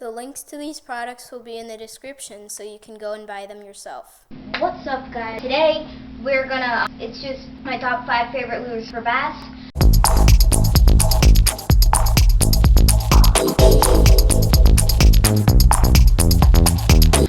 The links to these products will be in the description so you can go and buy them yourself. What's up, guys? Today it's just my top 5 favorite lures for bass.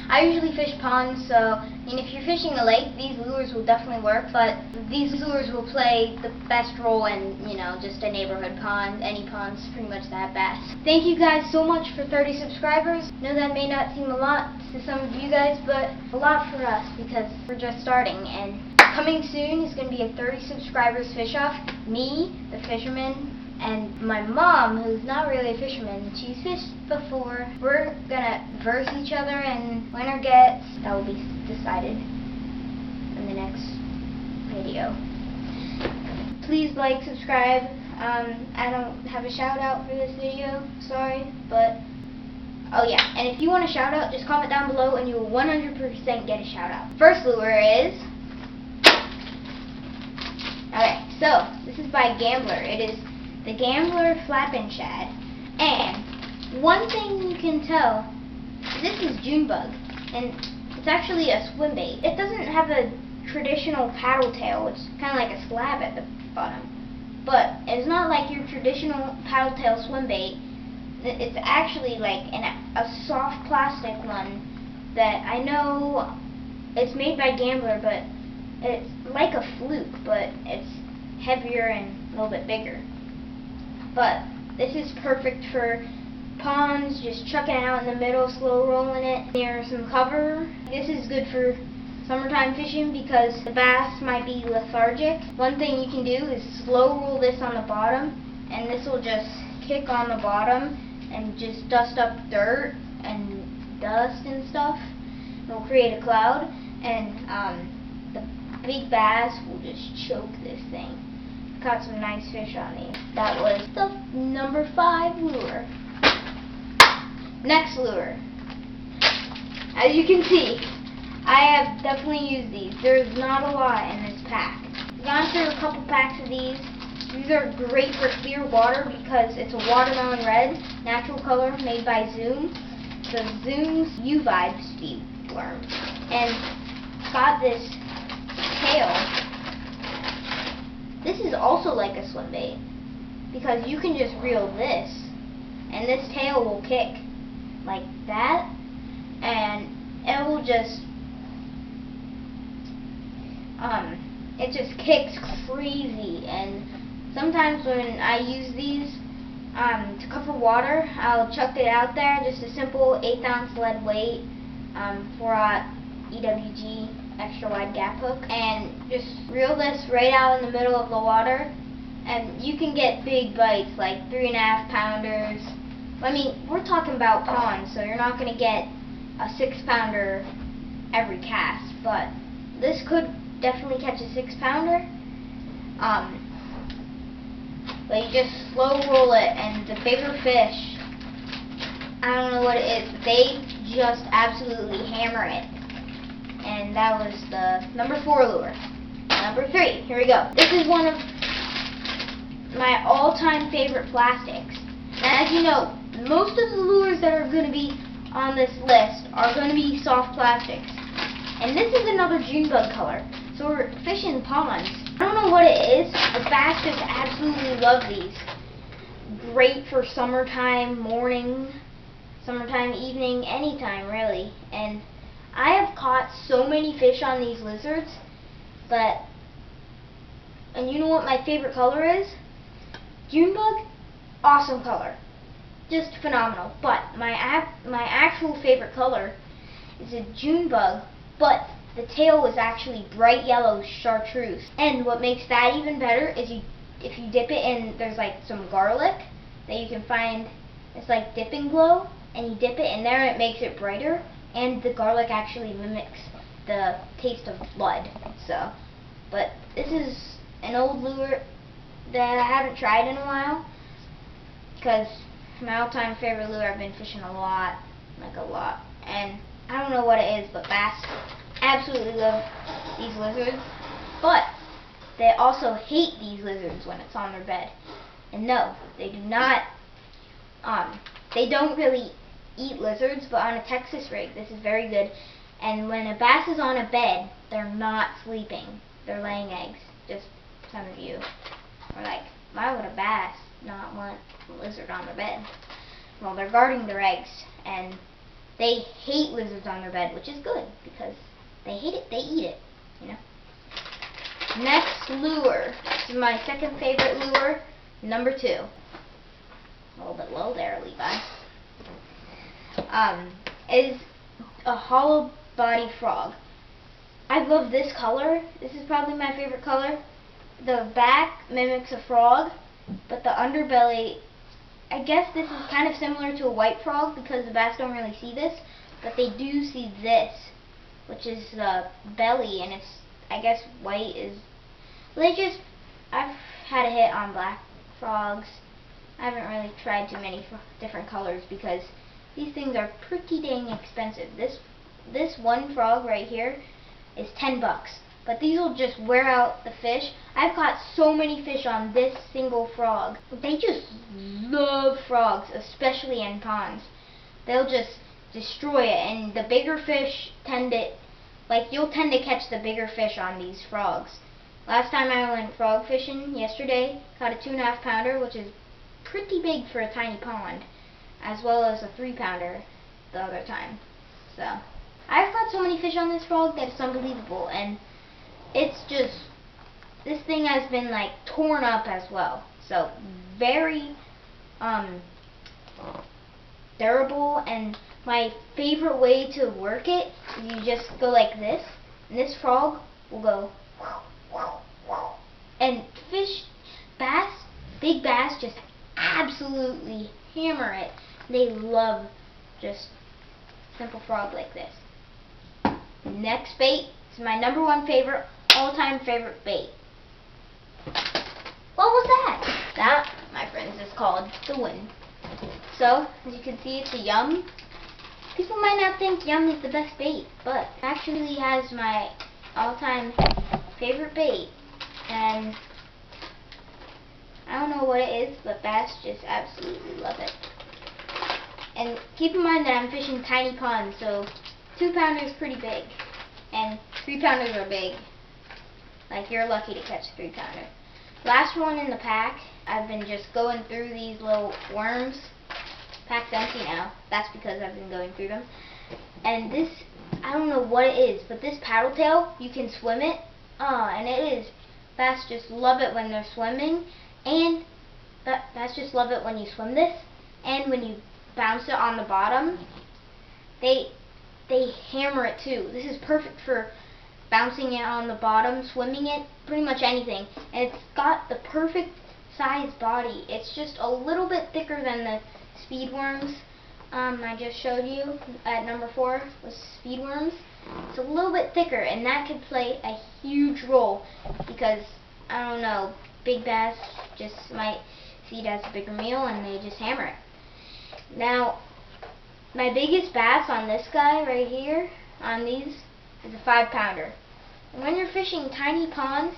I usually fish ponds, so if you're fishing a lake, these lures will definitely work, but these lures will play the best role in, just a neighborhood pond. Any pond's pretty much that bass. Thank you guys so much for 30 subscribers. I know that may not seem a lot to some of you guys, but a lot for us because we're just starting. And coming soon is going to be a 30 subscribers fish off. Me, the fisherman, and my mom, who's not really a fisherman, she's fished before. We're gonna verse each other, and winner gets, that will be decided in the next video. Please like, subscribe. I don't have a shout out for this video, sorry, but oh yeah, and if you want a shout out, just comment down below and you will 100% get a shout out. First lure is, okay, so this is by Gambler. It is the Gambler Flappin' Shad, and one thing you can tell, this is June bug, and it's actually a swim bait. It doesn't have a traditional paddle tail. It's kind of like a slab at the bottom, but it's not like your traditional paddle tail swim bait. It's actually like a soft plastic one that I know it's made by Gambler, but it's like a fluke, but it's heavier and a little bit bigger. But this is perfect for ponds, just chucking it out in the middle, slow rolling it near some cover. This is good for summertime fishing because the bass might be lethargic. One thing you can do is slow roll this on the bottom, and this will just kick on the bottom and just dust up dirt and dust and stuff. It will create a cloud, and the big bass will just choke this thing. Caught some nice fish on these. That was the number 5 lure. Next lure. As you can see, I have definitely used these. There's not a lot in this pack. I've gone through a couple packs of these. These are great for clear water because it's a watermelon red, natural color made by Zoom. The Zoom's U-Vibe speed worm. And got this tail. This is also like a swim bait because you can just reel this and this tail will kick like that, and it will just it just kicks crazy. And sometimes when I use these to cover water, I'll chuck it out there, just a simple 1/8 ounce lead weight 4/0 EWG extra wide gap hook, and just reel this right out in the middle of the water, and you can get big bites like 3.5 pounders. I mean, we're talking about ponds, so you're not going to get a 6-pounder every cast, but this could definitely catch a 6-pounder. But you just slow roll it, and the bigger fish, I don't know what it is, but they just absolutely hammer it. And that was the number 4 lure. Number 3, here we go. This is one of my all-time favorite plastics. And as you know, most of the lures that are going to be on this list are going to be soft plastics. And this is another June bug color. So we're fishing ponds. I don't know what it is, but bass just absolutely love these. Great for summertime morning, summertime evening, anytime really. And I have caught so many fish on these lizards, and you know what my favorite color is? June bug, awesome color, just phenomenal. But my actual favorite color is a June bug, but the tail is actually bright yellow chartreuse. And what makes that even better is if you dip it in, there's like some garlic that you can find. It's like dipping glow, and you dip it in there, and it makes it brighter. And the garlic actually mimics the taste of blood. So, but this is an old lure that I haven't tried in a while because my all-time favorite lure. I've been fishing a lot, like a lot, and I don't know what it is, but bass absolutely love these lizards. But they also hate these lizards when it's on their bed. And no, they do not. They don't really eat lizards, but on a Texas rig, this is very good. And when a bass is on a bed, they're not sleeping. They're laying eggs. Just some of you are like, why would a bass not want a lizard on their bed? Well, they're guarding their eggs, and they hate lizards on their bed, which is good, because they hate it, they eat it, you know. Next lure. This is my second favorite lure, number 2. A little bit low there, Levi. Is a hollow body frog. I love this color. This is probably my favorite color. The back mimics a frog, but the underbelly, I guess this is kind of similar to a white frog because the bass don't really see this, but they do see this, which is the belly, and it's, I guess white is, I've had a hit on black frogs. I haven't really tried too many different colors because these things are pretty dang expensive. This one frog right here is $10, but these will just wear out the fish. I've caught so many fish on this single frog. They just love frogs, especially in ponds. They'll just destroy it, and the bigger fish you'll tend to catch the bigger fish on these frogs. Last time I went frog fishing yesterday, caught a 2.5 pounder, which is pretty big for a tiny pond, as well as a 3 pounder the other time. So I've caught so many fish on this frog that it's unbelievable, and it's just, this thing has been like torn up as well. So very durable, and my favorite way to work it is you just go like this, and this frog will go and big bass just absolutely hammer it. They love just simple frog like this. Next bait is my number 1 favorite, all-time favorite bait. What was that? That, my friends, is called the wind. So, as you can see, it's a yum. People might not think yum is the best bait, but it actually has my all-time favorite bait, and I don't know what it is, but bass just absolutely love it. And keep in mind that I'm fishing tiny ponds, so 2 pounder is pretty big, and 3 pounders are big. Like, you're lucky to catch a 3 pounder. Last one in the pack, I've been just going through these little worms. Pack's empty now. That's because I've been going through them. And this, I don't know what it is, but this paddle tail, you can swim it. And it is. Bass just love it when they're swimming, and bass just love it when you swim this, and when you bounce it on the bottom, they hammer it too. This is perfect for bouncing it on the bottom, swimming it, pretty much anything. And it's got the perfect size body. It's just a little bit thicker than the speed worms I just showed you at number 4 was speed worms. It's a little bit thicker, and that could play a huge role because, I don't know, big bass just might see it as a bigger meal and they just hammer it. Now, my biggest bass on this guy right here, on these, is a 5 pounder. And when you're fishing tiny ponds,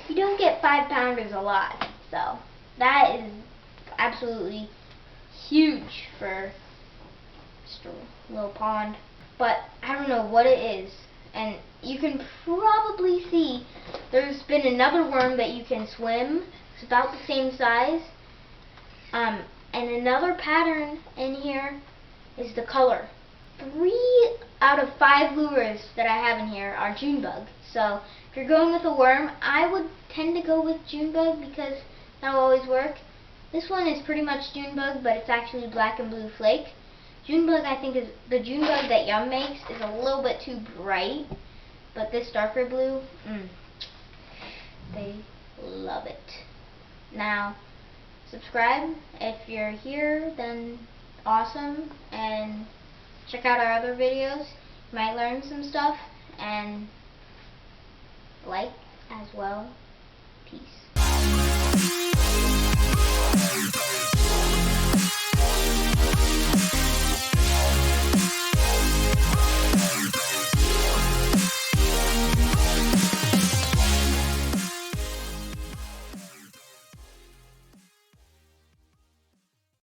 you don't get 5 pounders a lot. So, that is absolutely huge for just a little pond. But I don't know what it is. And you can probably see there's been another worm that you can swim. It's about the same size. And another pattern in here is the color. 3 out of 5 lures that I have in here are June bug. So if you're going with a worm, I would tend to go with June bug because that'll always work. This one is pretty much June bug, but it's actually black and blue flake. June bug, I think, is the June bug that Yum makes is a little bit too bright, but this darker blue, they love it. Now, subscribe if you're here, then awesome, and check out our other videos. You might learn some stuff, and like as well. Peace.